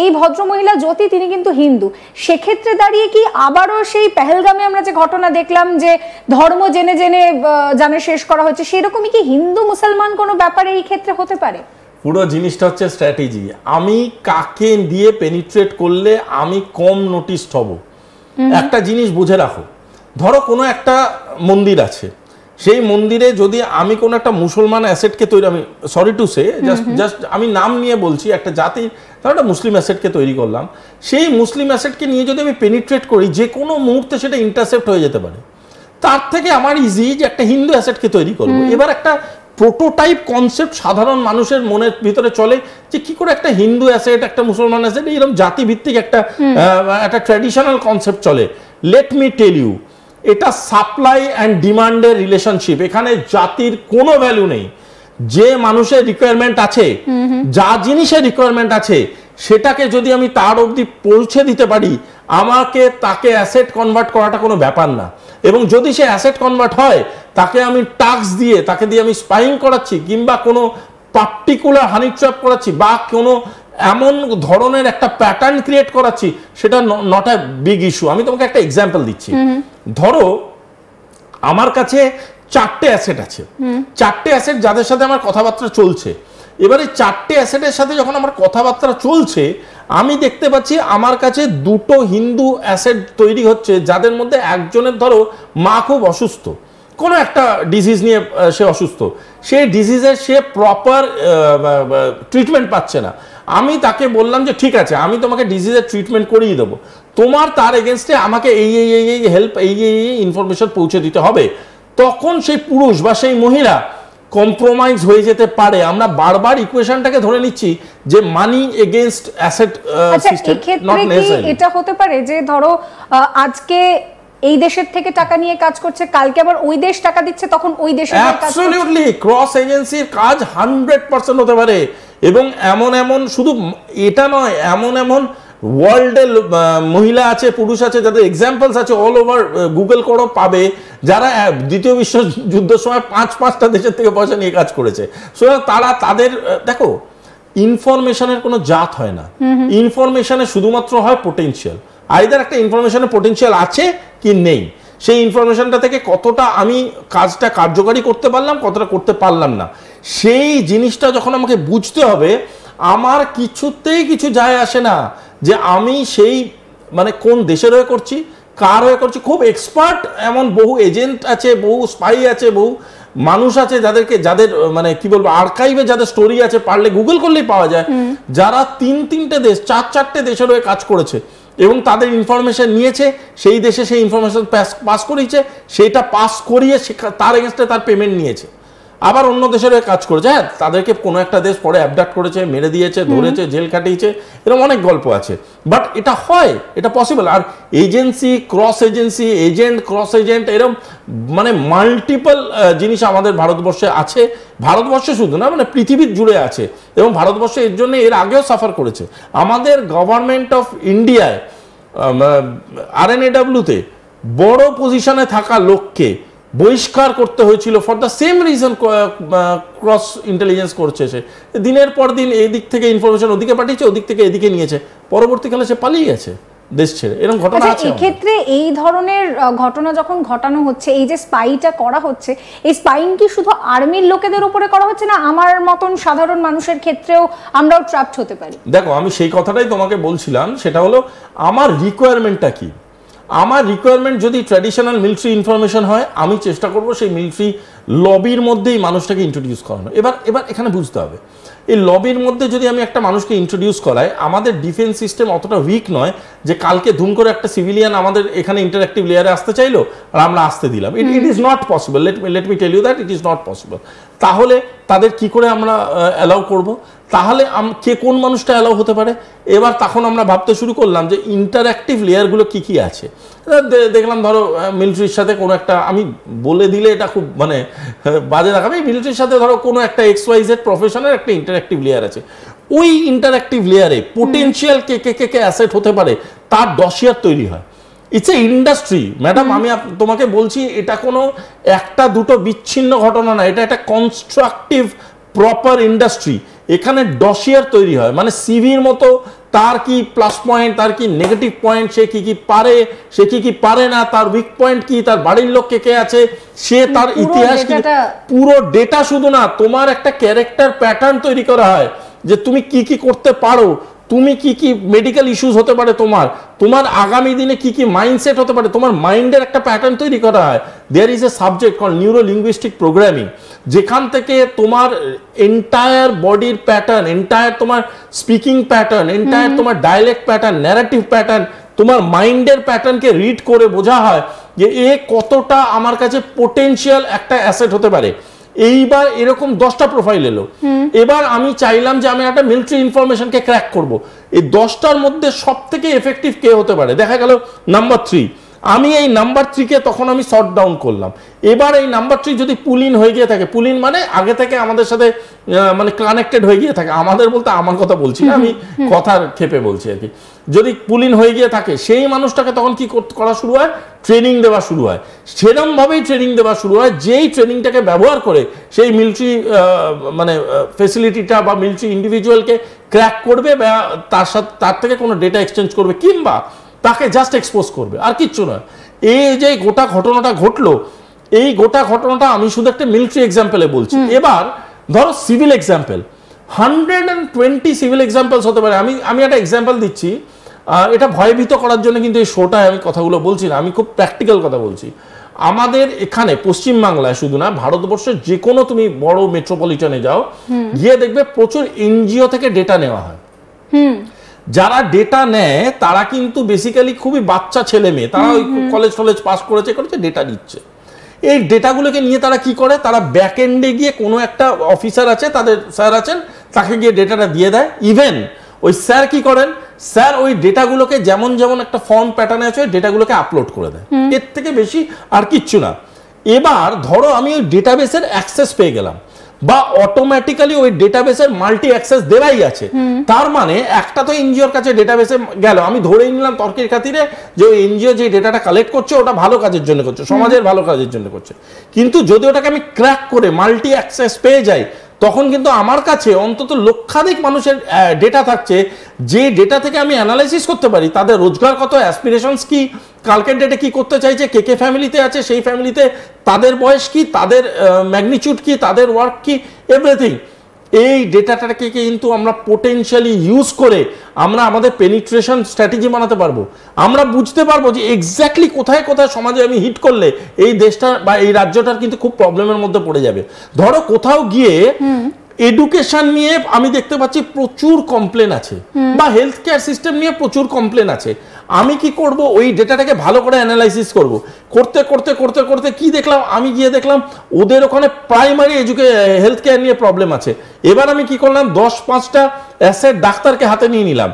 এই ভদ্রমহিলা জ্যোতি তিনি কিন্তু হিন্দু, সেক্ষেত্রে দাঁড়িয়ে কি আবারও সেই পেহেলগামে আমরা যে ঘটনা দেখলাম যে ধর্ম জেনে জেনে জানে শেষ করা হচ্ছে, সেরকমই কি হিন্দু মুসলমান কোনো ব্যাপারে এই ক্ষেত্রে হতে পারে? পুরো জিনিসটা হচ্ছে স্ট্র্যাটেজি। আমি কাকে দিয়ে পেনিট্রেট করলে আমি কম নোটিসড হব। একটা জিনিস বুঝে রাখো, ধরো কোনো একটা মন্দির আছে, সেই মন্দিরে যদি আমি কোনো একটা মুসলমান অ্যাসেটকে তৈরি, আমি সরি টু সে জাস্ট আমি নাম নিয়ে বলছি, একটা জাতির ধরো একটা মুসলিম অ্যাসেটকে তৈরি করলাম, সেই মুসলিম অ্যাসেটকে নিয়ে যদি আমি পেনিট্রেট করি, যে কোনো মুহূর্তে সেটা ইন্টারসেপ্ট হয়ে যেতে পারে। তার থেকে আমার ইজি যে একটা হিন্দু অ্যাসেটকে তৈরি করবো। এবার একটা প্রোটোটাইপ কনসেপ্ট সাধারণ মানুষের মনের ভিতরে চলে যে কি করে একটা হিন্দু অ্যাসেট, একটা মুসলমান অ্যাসেট, এরকম জাতিভিত্তিক একটা ট্র্যাডিশনাল কনসেপ্ট চলে। লেট মি টেল ইউ, এটা সাপ্লাই অ্যান্ড ডিমান্ডের রিলেশনশিপ। এখানে জাতির কোনো ভ্যালু নেই। যে মানুষের রিকোয়ারমেন্ট আছে, যা জিনিসের রিকোয়ারমেন্ট আছে, সেটাকে যদি আমি তার অবধি পৌঁছে দিতে পারি, আমাকে তাকে অ্যাসেট কনভার্ট করাটা কোনো ব্যাপার না। এবং যদি সে অ্যাসেট কনভার্ট হয়, তাকে আমি টাস্ক দিয়ে, তাকে দিয়ে আমি স্পাইং করাচ্ছি, কিংবা কোনো পার্টিকুলার হানি ট্র্যাপ করাচ্ছি, বা কোনো এমন ধরনের একটা প্যাটার্ন ক্রিয়েট করাচ্ছি, সেটা নট আ বিগ ইস্যু। আমি তোমাকে একটা এক্সাম্পল দিচ্ছি। ধরো আমার কাছে 4টে অ্যাসেট আছে, 4টে অ্যাসেট যাদের সাথে আমার কথাবার্তা চলছে। এবারে 4টে অ্যাসেটের সাথে যখন আমার কথাবার্তা চলছে, আমি দেখতে পাচ্ছি আমার কাছে 2টো হিন্দু অ্যাসেট তৈরি হচ্ছে, যাদের মধ্যে একজনের ধরো মা খুব অসুস্থ, কোনো একটা ডিজিজ নিয়ে সে অসুস্থ, সেই ডিজিজের সে প্রপার ট্রিটমেন্ট পাচ্ছে না। আমি তাকে বললাম যে ঠিক আছে, আমি তোমাকে ডিজিজের ট্রিটমেন্ট করিয়ে দেবো, তোমার তার এগেনস্টে আমাকে এই হেল্প, এই ইনফরমেশন পৌঁছে দিতে হবে। তখন সেই পুরুষ বা সেই মহিলা কম্প্রোমাইজ হয়ে যেতে পারে। আমরা বারবার ইকুয়েশনটাকে ধরে নিচ্ছি যে money against asset system, not necessary. এটা হতে পারে যে ধরো আজকে এই দেশের থেকে টাকা নিয়ে কাজ করছে, কালকে আবার ওই দেশ টাকা দিচ্ছে, তখন ওই দেশে কাজ করছে। অ্যাবসলিউটলি ক্রস এজেন্সির কাজ 100% হতে পারে। এবং এমন শুধু এটা নয়, এমন ওয়ার্ল্ডের মহিলা আছে, পুরুষ আছে, যাদের এক্সাম্পলস আছে অল ওভার, গুগল করো পাবে, যারা দ্বিতীয় বিশ্বযুদ্ধের সময় 5-5টা দেশের থেকে পয়সা নিয়ে কাজ করেছে। সুতরাং তারা তাদের, দেখো ইনফরমেশনের কোনো জাত হয় না, ইনফরমেশনে শুধুমাত্র হয় পোটেনশিয়াল। আইদার একটা ইনফরমেশনের পোটেনশিয়াল আছে কি নেই, সেই ইনফরমেশনটা থেকে কতটা আমি কাজটা কার্যকারী করতে পারলাম, কতটা করতে পারলাম না, সেই জিনিসটা যখন আমাকে বুঝতে হবে, আমার কিছুতেই কিছু যায় আসে না যে আমি সেই মানে কোন দেশের হয়ে করছি, কার হয়ে করছি। খুব এক্সপার্ট এমন বহু এজেন্ট আছে, বহু স্পাই আছে, বহু মানুষ আছে যাদের মানে কি বলবো আর্কাইভে যাদের স্টোরি আছে, পারলে গুগল করলেই পাওয়া যায়, যারা 3-3টে দেশ, 4-4টে দেশের হয়ে কাজ করেছে এবং তাদের ইনফরমেশন নিয়েছে, সেই দেশে সেই ইনফরমেশন পাস করিয়েছে, সেটা পাস করিয়ে তার এগেনস্টে তার পেমেন্ট নিয়েছে, আবার অন্য দেশের হয়ে কাজ করেছে। হ্যাঁ, তাদেরকে কোনো একটা দেশ পরে অ্যাবডাক্ট করেছে, মেরে দিয়েছে, ধরেছে, জেল কাটিয়েছে, এরকম অনেক গল্প আছে। বাট এটা হয়, এটা পসিবল। আর agency, cross agency, agent, cross agent, এরকম মানে মাল্টিপল জিনিস আমাদের ভারতবর্ষে আছে। ভারতবর্ষে শুধু না, মানে পৃথিবীর জুড়ে আছে। এবং ভারতবর্ষে এর জন্য এর আগেও সাফার করেছে। আমাদের গভর্নমেন্ট অফ ইন্ডিয়ায় RNAWতে বড় পজিশনে থাকা লোককে বহিষ্কার করতে হয়েছিল for the same reason. Cross intelligence করছে, সে দিনের পর দিন এই দিক থেকে ইনফরমেশন ওদিকে পাঠিয়েছে, ওদিক থেকে এদিকে নিয়েছে, পরবর্তীকালে সে পালিয়ে গেছে দেশ ছেড়ে। এরকম ঘটনা আছে। এক্ষেত্রে এই ধরনের ঘটনা যখন ঘটানো হচ্ছে, এই যে স্পাইটা করা হচ্ছে, এই স্পাইং কি শুধু আর্মির লোকেদের উপরে করা হচ্ছে না, আমার মতন সাধারণ মানুষের ক্ষেত্রেও আমরাও ট্র্যাপড হতে পারি? দেখো, আমি সেই কথাটাই তোমাকে বলছিলাম, সেটা হলো আমার রিকোয়ারমেন্টটা কি। আমার রিকোয়ারমেন্ট যদি ট্র্যাডিশনাল মিলিটারি ইনফরমেশন হয়, আমি চেষ্টা করব সেই মিলিটারি লবির মধ্যেই মানুষটাকে ইন্ট্রোডিউস করানো। এবার এখানে বুঝতে হবে, এই লবির মধ্যে যদি আমি একটা মানুষকে ইন্ট্রোডিউস করাই, আমাদের ডিফেন্স সিস্টেম অতটা উইক নয় যে কালকে ধুম করে একটা সিভিলিয়ান আমাদের এখানে ইন্টারঅ্যাক্টিভ লেয়ারে আসতে চাইলো আর আমরা আসতে দিলাম। It is not possible. Let me tell you that it is not possible. তাহলে তাদের কি করে আমরা অ্যালাউ করব? তাহলে কে কোন মানুষটা অ্যালাউ হতে পারে? এবার তখন আমরা ভাবতে শুরু করলাম যে ইন্টারঅ্যাক্টিভ লেয়ারগুলো কি কি আছে। দেখলাম ধরো মিলিটারির সাথে কোনো একটা, আমি বলে দিলে এটা খুব মানে বাজে দেখাবে, মিলিটারির সাথে ধরো কোনো একটা XYZ প্রফেশনের একটা ইন্টারঅ্যাক্টিভ লেয়ার আছে। ওই ইন্টারঅ্যাক্টিভ লেয়ারে পোটেনশিয়াল কে অ্যাসেট হতে পারে তার ডসিয়ার তৈরি হয়। It's a industry madam. আমি তোমাকে বলছি, এটা কোনো একটা দুটো বিচ্ছিন্ন ঘটনা না, এটা একটা কনস্ট্রাকটিভ প্রপার ইন্ডাস্ট্রি। এখানে ডসিয়ার তৈরি হয়, মানে সিভির মতো তার কি প্লাস পয়েন্ট, তার কি নেগেটিভ পয়েন্ট, সে কি কি পারে, সে কি কি পারে না, তার উইক পয়েন্ট কি, তার বাড়ির লোক কে কে আছে, সে তার ইতিহাস কি, পুরো ডেটা শুধু না, তোমার একটা ক্যারেক্টার প্যাটার্ন তৈরি করা হয় যে তুমি কি কি করতে পারো, তুমি কি কি মেডিকেল ইস্যুস হতে পারে, তোমার আগামী দিনে কি কি মাইন্ডসেট হতে পারে, তোমার মাইন্ডের একটা প্যাটার্ন তৈরি করা হয়। There is a subject call neuro linguistic programming, যেখান থেকে তোমার এন্টায়ার বডির প্যাটার্ন, এন্টায়ার তোমার স্পিকিং প্যাটার্ন, এন্টায়ার তোমার ডায়ালেক্ট প্যাটার্ন, ন্যারেটিভ প্যাটার্ন, তোমার মাইন্ডের প্যাটার্নকে রিড করে বোঝা হয় যে এ কতটা আমার কাছে পোটেনশিয়াল একটা অ্যাসেট হতে পারে। এইবার এরকম 10টা প্রোফাইল এলো, এবার আমি চাইলাম যে আমি একটা মিলিটারি ইনফরমেশনকে ক্র্যাক করব। এই 10টার মধ্যে সব থেকে এফেক্টিভ কে হতে পারে, দেখা গেল নাম্বার 3। আমি এই নাম্বার 3কে তখন আমি শর্ট ডাউন করলাম। এবার এই নাম্বার 3 যদি পুল ইন হয়ে গিয়ে থাকে, পুল ইন মানে আগে থেকে আমাদের সাথে মানে কানেক্টেড হয়ে গিয়ে থাকে, আমাদের বলতে আমার কথা বলছি, আমি কথার ক্ষেপে বলছি আর কি, যদি পুল ইন হয়ে গিয়ে থাকে, সেই মানুষটাকে তখন কি করা শুরু হয়, ট্রেনিং দেওয়া শুরু হয়। সেরকমভাবেই ট্রেনিং দেওয়া শুরু হয়, যেই ট্রেনিংটাকে ব্যবহার করে সেই মিলিটারি মানে ফেসিলিটিটা বা মিলিটারি ইন্ডিভিজুয়ালকে ক্র্যাক করবে, বা তার থেকে কোনো ডেটা এক্সচেঞ্জ করবে, কিংবা তাকে জাস্ট এক্সপোজ করবে, আর কিচ্ছু নয়। এই যে গোটা ঘটনাটা ঘটলো, এই গোটা ঘটনাটা আমি শুধু একটা মিলিটারি এক্সাম্পলে বলছি। এবার ধরো সিভিল এক্সাম্পল, 120 সিভিল এক্সাম্পলস হতে পারে। আমি একটা এক্সাম্পল দিচ্ছি, এটা ভয়ভীত করার জন্য কিন্তু এই শোটায় আমি কথাগুলো বলছি না, আমি খুব প্র্যাকটিক্যাল কথা বলছি। আমাদের এখানে পশ্চিমবাংলায় শুধু না, ভারতবর্ষের যে কোনো তুমি বড় মেট্রোপলিটনে যাও, গিয়ে দেখবে প্রচুর এনজিও থেকে ডেটা নেওয়া হয়। যারা ডেটা নেয় তারা কিন্তু বেসিক্যালি খুবই বাচ্চা ছেলে মেয়ে, তারা ওই কলেজ পাস করেছে ডেটা দিচ্ছে। এই ডেটাগুলোকে নিয়ে তারা কি করে, তারা ব্যাক এন্ডে গিয়ে কোনো একটা অফিসার আছে, তাদের স্যার আছেন, তাকে গিয়ে ডেটাটা দিয়ে দেয়। ইভেন ওই স্যার কি করেন, স্যার ওই ডেটাগুলোকে যেমন যেমন একটা ফর্ম প্যাটার্নে আছে, ওই ডেটাগুলোকে আপলোড করে দেয়। এর থেকে বেশি আর কিচ্ছু না। এবার ধরো আমি ওই ডেটাবেসের অ্যাক্সেস পেয়ে গেলাম, বা অটোমেটিক্যালি ওই ডেটাবেসের মাল্টি অ্যাক্সেস দেওয়াই আছে, তার মানে একটা তো এনজিওর কাছে ডেটাবেসে গেল, আমি ধরেই নিলাম তর্কের খাতিরে যে ওই এনজিও যে ডেটাটা কালেক্ট করছে ওটা ভালো কাজের জন্য করছে, সমাজের ভালো কাজের জন্য করছে। কিন্তু যদি ওটাকে আমি ক্র্যাক করে মাল্টি অ্যাক্সেস পেয়ে যাই, তখন কিন্তু আমার কাছে অন্তত লক্ষাধিক মানুষের ডেটা থাকছে, যে ডেটা থেকে আমি অ্যানালাইসিস করতে পারি তাদের রোজগার কত, অ্যাসপিরেশনস কি, কালকের ডেটে কি করতে চাইছে, কে কে ফ্যামিলিতে আছে, সেই ফ্যামিলিতে তাদের বয়স কি, তাদের ম্যাগনিটিউড কি, তাদের ওয়ার্ক কি, এভরিথিং। এই ডেটাটাকে কিন্তু আমরা পোটেনশিয়ালি ইউজ করে আমরা আমাদের পেনিট্রেশন স্ট্র্যাটেজি বানাতে পারবো। আমরা বুঝতে পারবো যে এক্স্যাক্টলি কোথায় কোথায় সমাজে আমি হিট করলে এই দেশটা বা এই রাজ্যটার কিন্তু খুব প্রবলেমের মধ্যে পড়ে যাবে। ধরো কোথাও গিয়ে এডুকেশন নিয়ে আমি দেখতে পাচ্ছি প্রচুর কমপ্লেন আছে, বা হেলথ কেয়ার সিস্টেম নিয়ে প্রচুর কমপ্লেন আছে। আমি কি করব, ওই ডেটাটাকে ভালো করে অ্যানালাইসিস করতে করতে করতে করতে কি দেখলাম, আমি গিয়ে দেখলাম ওদের ওখানে প্রাইমারি হেলথ কেয়ার নিয়ে প্রবলেম আছে। এবার আমি কি করলাম, 10-5টা অ্যাসেট ডাক্তারকে হাতে নিয়ে নিলাম,